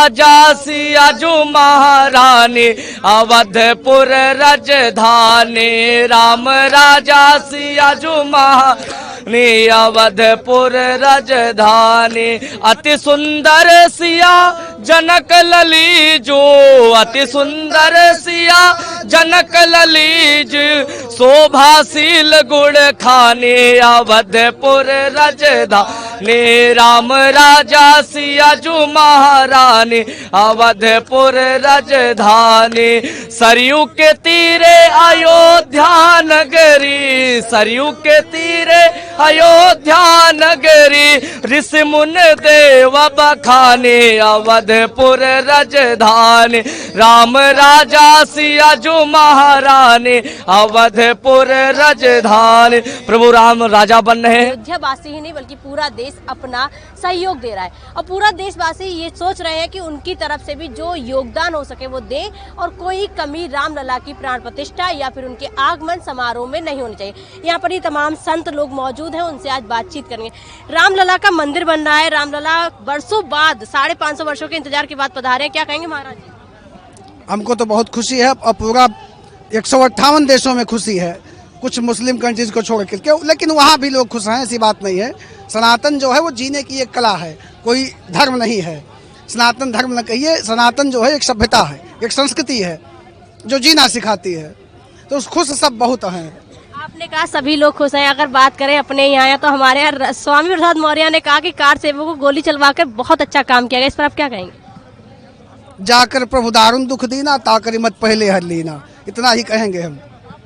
राजा सिया जो महारानी अवधपुर राजधानी। राम राजा सिया जो महारानी अवधपुर राजधानी। अति सुंदर सिया जनक लली जो, अति सुंदर सिया जनक ललीज शोभाशील गुण खाने अवधपुर राजधानी। राम राजा सिया जो महारानी अवधपुर राजधानी। सरयू के तीरे अयोध्या नगरी, सरयू के तीरे अयोध्या नगरी। ऋषि मुन देव बखाने अवधपुर राजधानी। राम राजा सिया जो महारानी अवधपुर राजधानी। प्रभु राम राजा बन रहे हैं। अयोध्यावासी ही नहीं बल्कि पूरा देश अपना सहयोग दे रहा है और पूरा देशवासी ये सोच रहे हैं कि उनकी तरफ से भी जो योगदान हो सके वो दे और कोई कमी रामलला की प्राण प्रतिष्ठा या फिर उनके आगमन समारोह में नहीं होनी चाहिए। यहाँ पर ही तमाम संत लोग मौजूद हैं, उनसे आज बातचीत करेंगे। रामलला का मंदिर बन रहा है, रामलला वर्षों बाद 550 वर्षों के इंतजार के बाद पधारे हैं, क्या कहेंगे महाराज जी? हमको तो बहुत खुशी है और पूरा 158 देशों में खुशी है, कुछ मुस्लिम कंट्रीज को छोड़ के, लेकिन वहाँ भी लोग खुश हैं, ऐसी बात नहीं है। सनातन जो है वो जीने की एक कला है, कोई धर्म नहीं है। सनातन धर्म न कहिए, सनातन जो है एक सभ्यता है, एक संस्कृति है जो जीना सिखाती है। तो उस खुश सब बहुत हैं। आपने कहा सभी लोग खुश हैं, अगर बात करें अपने यहाँ तो हमारे यहाँ स्वामी प्रसाद मौर्य ने कहा कि कार सेवकों को गोली चलवाकर बहुत अच्छा काम किया गया, इस पर आप क्या कहेंगे? जाकर प्रभु दारुण दुख दीना, ताकर मत पहले हर लीना, इतना ही कहेंगे हम।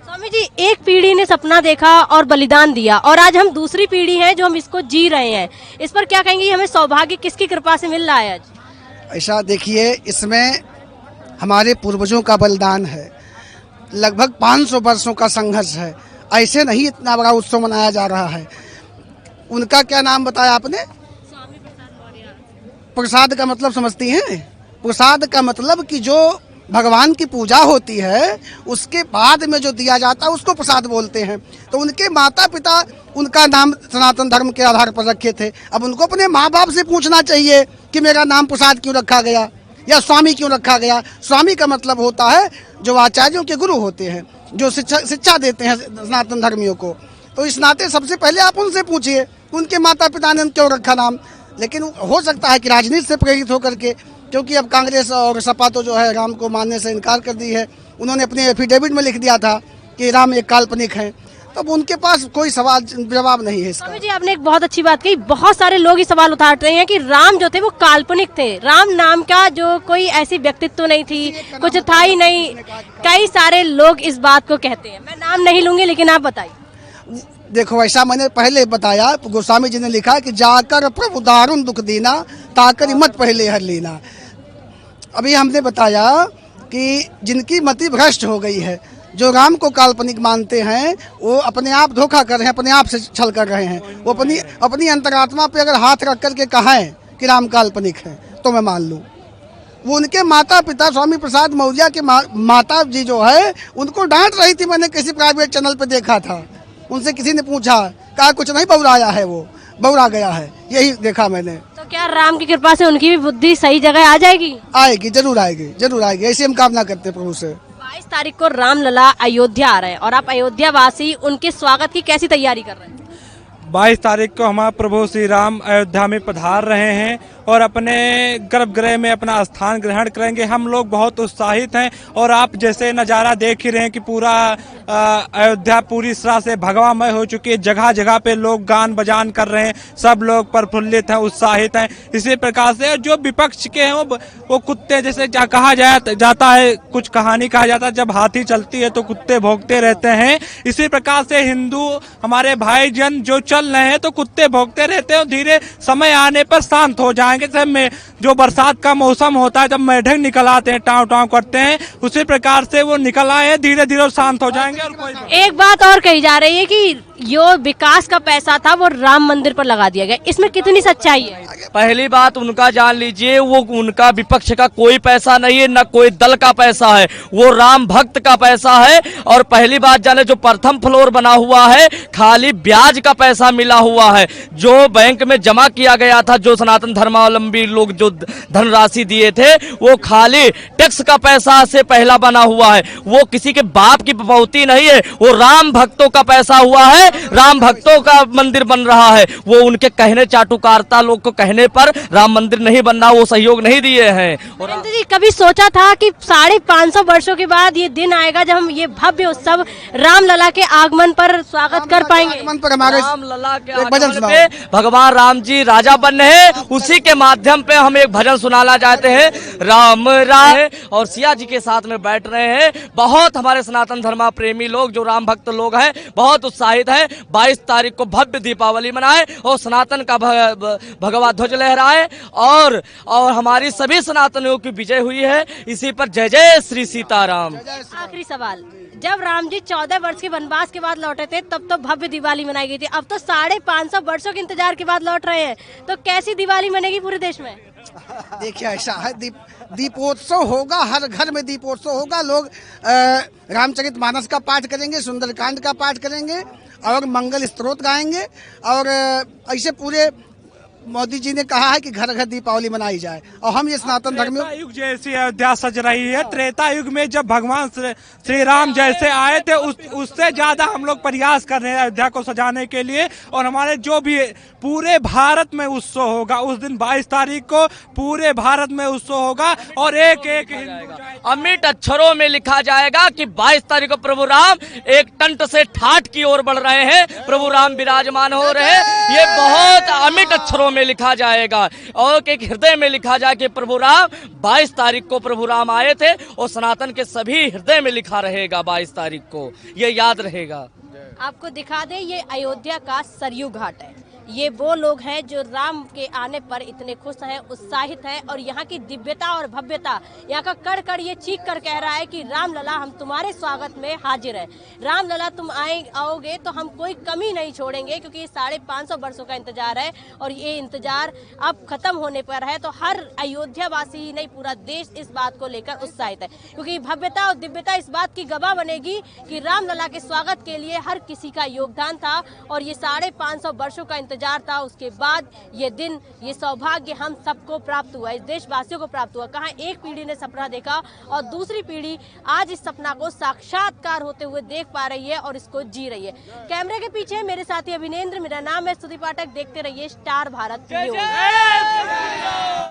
स्वामी जी, एक पीढ़ी ने सपना देखा और बलिदान दिया और आज हम दूसरी पीढ़ी है जो हम इसको जी रहे हैं, इस पर क्या कहेंगे? हमें सौभाग्य किसकी कृपा से मिल रहा है आज? ऐसा देखिए, इसमें हमारे पूर्वजों का बलिदान है, लगभग 500 वर्षों का संघर्ष है। ऐसे नहीं इतना बड़ा उत्सव मनाया जा रहा है। उनका क्या नाम बताया आपने? स्वामी प्रसाद मौर्य। प्रसाद का मतलब समझती हैं? प्रसाद का मतलब कि जो भगवान की पूजा होती है उसके बाद में जो दिया जाता है उसको प्रसाद बोलते हैं। तो उनके माता पिता उनका नाम सनातन धर्म के आधार पर रखे थे। अब उनको अपने माँ बाप से पूछना चाहिए कि मेरा नाम प्रसाद क्यों रखा गया या स्वामी क्यों रखा गया। स्वामी का मतलब होता है जो आचार्यों के गुरु होते हैं, जो शिक्षा देते हैं सनातन धर्मियों को। तो इस नाते सबसे पहले आप उनसे पूछिए उनके माता पिता ने क्यों रखा नाम। लेकिन हो सकता है कि राजनीति से प्रेरित होकर के, क्योंकि अब कांग्रेस और सपा तो जो है राम को मानने से इनकार कर दी है। उन्होंने अपने एफिडेविट में लिख दिया था कि राम एक काल्पनिक है, तब उनके पास कोई सवाल जवाब नहीं है इसका। जी, आपने एक बहुत अच्छी बात कही। बहुत सारे लोग ये सवाल उठाते हैं कि राम जो थे वो काल्पनिक थे, राम नाम का जो कोई ऐसी व्यक्तित्व नहीं थी, कुछ था ही नहीं। कई सारे लोग इस बात को कहते हैं, मैं नाम नहीं लूंगी, लेकिन आप बताइए। देखो, ऐसा मैंने पहले बताया, गोस्वामी जी ने लिखा कि जाकर प्रभु दारुण दुख दीना, ताकर मत पहले हर लेना। अभी हमने बताया कि जिनकी मति भ्रष्ट हो गई है, जो राम को काल्पनिक मानते हैं, वो अपने आप धोखा कर रहे हैं, अपने आप से छल कर रहे हैं। वो अपनी अंतरात्मा पे अगर हाथ रख करके कहें कि राम काल्पनिक है तो मैं मान लूँ। वो उनके माता पिता स्वामी प्रसाद मौर्य के माता जी जो है उनको डांट रही थी। मैंने किसी प्राइवेट चैनल पे देखा था, उनसे किसी ने पूछा, कहा कुछ नहीं बौराया है, वो बौरा गया है, यही देखा मैंने। तो क्या राम की कृपा से उनकी भी बुद्धि सही जगह आ जाएगी? आएगी, जरूर आएगी, जरूर आएगी, ऐसी हम कामना करते हैं प्रभु से। 22 तारीख को रामलला अयोध्या आ रहे हैं और आप अयोध्या वासी उनके स्वागत की कैसी तैयारी कर रहे हैं? 22 तारीख को हमारे प्रभु श्री राम अयोध्या में पधार रहे हैं और अपने गर्भगृह में अपना स्थान ग्रहण करेंगे। हम लोग बहुत उत्साहित हैं और आप जैसे नज़ारा देख ही रहे हैं कि पूरा अयोध्या पूरी तरह से भगवामय हो चुकी है। जगह जगह पे लोग गान बजान कर रहे हैं, सब लोग प्रफुल्लित हैं, उत्साहित हैं। इसी प्रकार से जो विपक्ष के हैं वो कुत्ते जैसे कहा जाता है, कुछ कहानी कहा जाता है, जब हाथी चलती है तो कुत्ते भौंकते रहते हैं। इसी प्रकार से हिंदू हमारे भाईजन जो चल रहे हैं तो कुत्ते भौंकते रहते हैं और धीरे समय आने पर शांत हो जाएंगे। जब में जो बरसात का मौसम होता है, जब मेढक निकल आते हैं, टाँव टाँव करते हैं, उसी प्रकार से वो निकल आए हैं, धीरे धीरे शांत हो जाएंगे। और कोई एक बात और कही जा रही है कि जो विकास का पैसा था वो राम मंदिर पर लगा दिया गया, इसमें कितनी सच्चाई है? पहली बात उनका जान लीजिए, वो उनका विपक्ष का कोई पैसा नहीं है, न कोई दल का पैसा है, वो राम भक्त का पैसा है। और पहली बात जाने, जो प्रथम फ्लोर बना हुआ है खाली ब्याज का पैसा मिला हुआ है, जो बैंक में जमा किया गया था, जो सनातन धर्मावलंबी लोग जो धनराशि दिए थे वो खाली टैक्स का पैसा से पहला बना हुआ है। वो किसी के बाप की बपौती नहीं है, वो राम भक्तों का पैसा हुआ है, राम भक्तों का मंदिर बन रहा है। वो उनके कहने, चाटुकारिता लोग को कहने पर राम मंदिर नहीं बनना, वो सहयोग नहीं दिए हैं। और नरेंद्र जी, कभी सोचा था कि 550 वर्षों के बाद ये दिन आएगा जब हम ये भव्य उत्सव रामलला के आगमन पर स्वागत कर पाएंगे? आगमन पर हमारे रामलला के एक भजन आगमन सुनाओ। पे भगवान राम जी राजा बने हैं, उसी के माध्यम पे हम एक भजन सुनाना चाहते हैं। राम राम और सिया जी के साथ में बैठ रहे हैं। बहुत हमारे सनातन धर्म प्रेमी लोग जो राम भक्त लोग हैं बहुत उत्साहित हैं। 22 तारीख को भव्य दीपावली मनाए और सनातन का भगवा ध्वज लहराए और हमारी सभी सनातनियों की विजय हुई है। इसी पर जय जय श्री सीताराम। आखिरी सवाल, जब राम जी 14 वर्ष के वनवास के बाद लौटे थे तब तो भव्य दिवाली मनाई गई थी, अब तो 550 वर्षों के इंतजार के बाद लौट रहे हैं, तो कैसी दिवाली मनेगी पूरे देश में? देखिए ऐसा है, दीपोत्सव होगा, हर घर में दीपोत्सव होगा। लोग रामचरितमानस का पाठ करेंगे, सुंदरकांड का पाठ करेंगे और मंगल स्तोत्र गाएंगे और ऐसे पूरे मोदी जी ने कहा है कि घर घर दीपावली मनाई जाए और हम ये सनातन धर्म त्रेता युग जैसी अयोध्या सज रही है। त्रेता युग में जब भगवान श्री राम जैसे आए थे उससे ज्यादा हम लोग प्रयास कर रहे हैं अयोध्या को सजाने के लिए। और हमारे जो भी पूरे भारत में उत्सव होगा उस दिन 22 तारीख को पूरे भारत में उत्सव होगा और एक एक अमिट अक्षरों में लिखा जाएगा कि 22 तारीख को प्रभु राम एक टंट से ठाठ की ओर बढ़ रहे हैं, प्रभु राम विराजमान हो रहे हैं। ये बहुत अमिट अक्षरों में लिखा जाएगा और एक हृदय में लिखा जाए कि प्रभु राम 22 तारीख को प्रभु राम आए थे और सनातन के सभी हृदय में लिखा रहेगा 22 तारीख को, ये याद रहेगा। आपको दिखा दे, ये अयोध्या का सरयू घाट है। ये वो लोग हैं जो राम के आने पर इतने खुश हैं, उत्साहित हैं और यहाँ की दिव्यता और भव्यता, यहाँ का कड़ कड़ ये चीख कर कह रहा है कि रामलला हम तुम्हारे स्वागत में हाजिर हैं। रामलला तुम आओगे तो हम कोई कमी नहीं छोड़ेंगे, क्योंकि ये 550 वर्षों का इंतजार है और ये इंतजार अब खत्म होने पर है। तो हर अयोध्या वासी ही नहीं, पूरा देश इस बात को लेकर उत्साहित है, क्योंकि भव्यता और दिव्यता इस बात की गवाह बनेगी कि रामलला के स्वागत के लिए हर किसी का योगदान था और ये 550 वर्षों का इंतजार था। उसके बाद ये दिन, ये सौभाग्य हम सबको प्राप्त हुआ, इस देशवासियों को प्राप्त हुआ। कहाँ एक पीढ़ी ने सपना देखा और दूसरी पीढ़ी आज इस सपना को साक्षात्कार होते हुए देख पा रही है और इसको जी रही है। कैमरे के पीछे मेरे साथी अभिनेंद्र, मेरा नाम है स्तुति पाठक। देखते रहिए स्टार भारत न्यूज़।